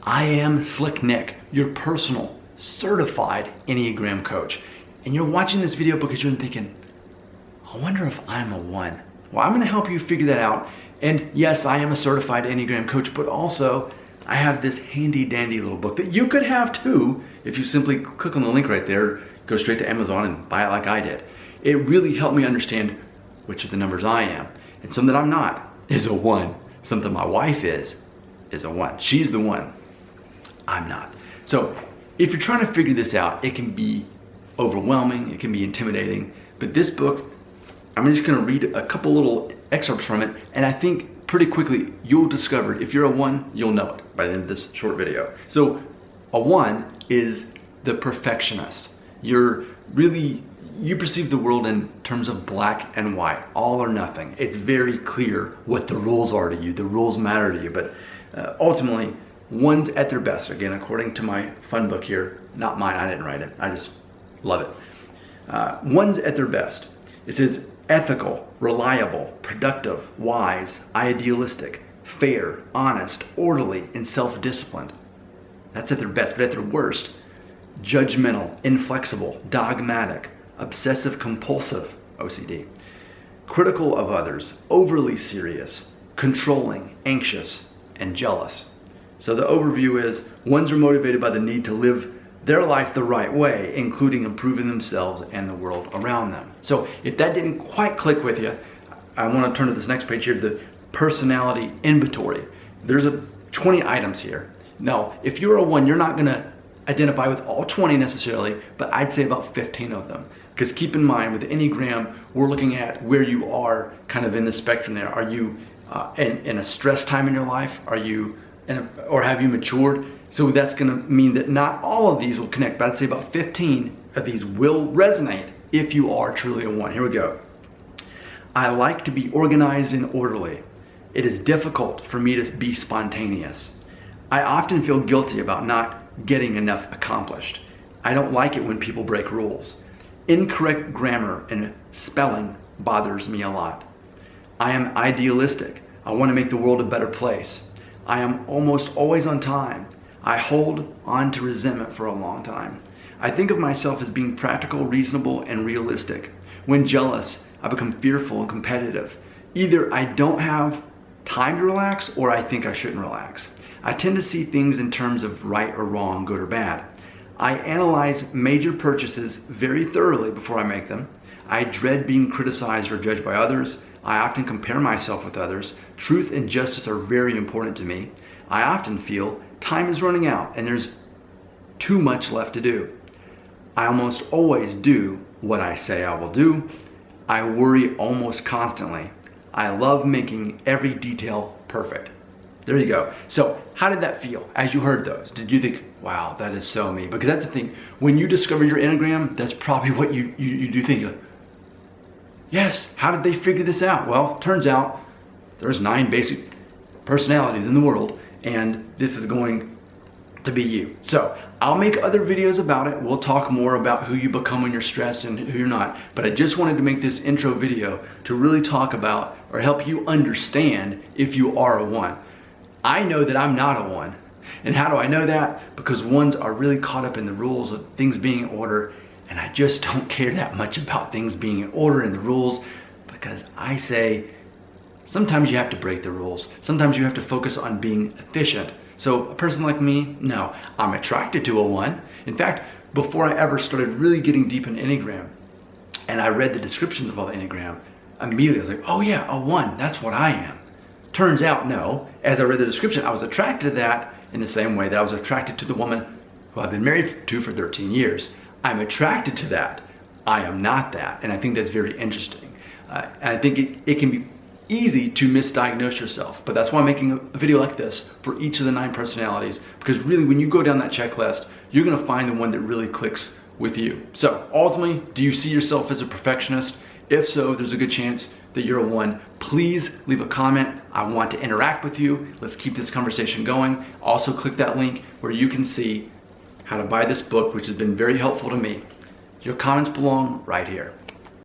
I am Slick Nick, your personal certified Enneagram coach. And you're watching this video because you're thinking, I wonder if I'm a 1. Well, I'm going to help you figure that out. And yes, I am a certified Enneagram coach, but also I have this handy dandy little book that you could have too if you simply click on the link right there, go straight to Amazon and buy it like I did. It really helped me understand which of the numbers I am. And something that I'm not is a 1. Something my wife is a 1. She's the 1. I'm not. So if you're trying to figure this out, it can be overwhelming, it can be intimidating, but this book, I'm just gonna read a couple little excerpts from it, and I think pretty quickly you'll discover, if you're a 1, you'll know it by the end of this short video. So a 1 is the perfectionist. You perceive the world in terms of black and white, all or nothing. It's very clear what the rules are to you. The rules matter to you, but ultimately, 1s at their best. Again, according to my fun book here, not mine, I didn't write it, I just love it. 1s at their best. It says ethical, reliable, productive, wise, idealistic, fair, honest, orderly, and self-disciplined. That's at their best, but at their worst, judgmental, inflexible, dogmatic, obsessive compulsive, OCD, critical of others, overly serious, controlling, anxious, and jealous. So the overview is 1s are motivated by the need to live their life the right way, including improving themselves and the world around them. So if that didn't quite click with you, I want to turn to this next page here, the personality inventory. There's 20 items here. Now, if you're a 1, you're not going to identify with all 20 necessarily, but I'd say about 15 of them. Because keep in mind, with the Enneagram, we're looking at where you are kind of in the spectrum there. Are you in a stress time in your life? Are you or have you matured? So that's going to mean that not all of these will connect, but I'd say about 15 of these will resonate if you are truly a 1. Here we go. I like to be organized and orderly. It is difficult for me to be spontaneous. I often feel guilty about not getting enough accomplished. I don't like it when people break rules. Incorrect grammar and spelling bothers me a lot. I am idealistic. I want to make the world a better place. I am almost always on time. I hold on to resentment for a long time. I think of myself as being practical, reasonable, and realistic. When jealous, I become fearful and competitive. Either I don't have time to relax or I think I shouldn't relax. I tend to see things in terms of right or wrong, good or bad. I analyze major purchases very thoroughly before I make them. I dread being criticized or judged by others. I often compare myself with others. Truth and justice are very important to me. I often feel time is running out and there's too much left to do. I almost always do what I say I will do. I worry almost constantly. I love making every detail perfect. There you go. So how did that feel as you heard those? Did you think, wow, that is so me? Because that's the thing, when you discover your Enneagram, that's probably what you do think. You're like, yes, how did they figure this out? Well, turns out there's 9 basic personalities in the world, and this is going to be you. So I'll make other videos about it. We'll talk more about who you become when you're stressed and who you're not. But I just wanted to make this intro video to really talk about or help you understand if you are a 1. I know that I'm not a 1. And how do I know that? Because 1s are really caught up in the rules of things being in order, and I just don't care that much about things being in order and the rules, because I say sometimes you have to break the rules. Sometimes you have to focus on being efficient. So a person like me, no, I'm attracted to a 1. In fact, before I ever started really getting deep in Enneagram, and I read the descriptions of all the Enneagram, immediately I was like, oh yeah, a 1, that's what I am. Turns out, no. As I read the description, I was attracted to that in the same way that I was attracted to the woman who I've been married to for 13 years. I'm attracted to that. I am not that. And I think that's very interesting. And I think it can be easy to misdiagnose yourself. But that's why I'm making a video like this for each of the 9 personalities. Because really, when you go down that checklist, you're going to find the one that really clicks with you. So ultimately, do you see yourself as a perfectionist? If so, there's a good chance that you're a 1. Please leave a comment. I want to interact with you. Let's keep this conversation going. Also click that link where you can see how to buy this book, which has been very helpful to me. Your comments belong right here.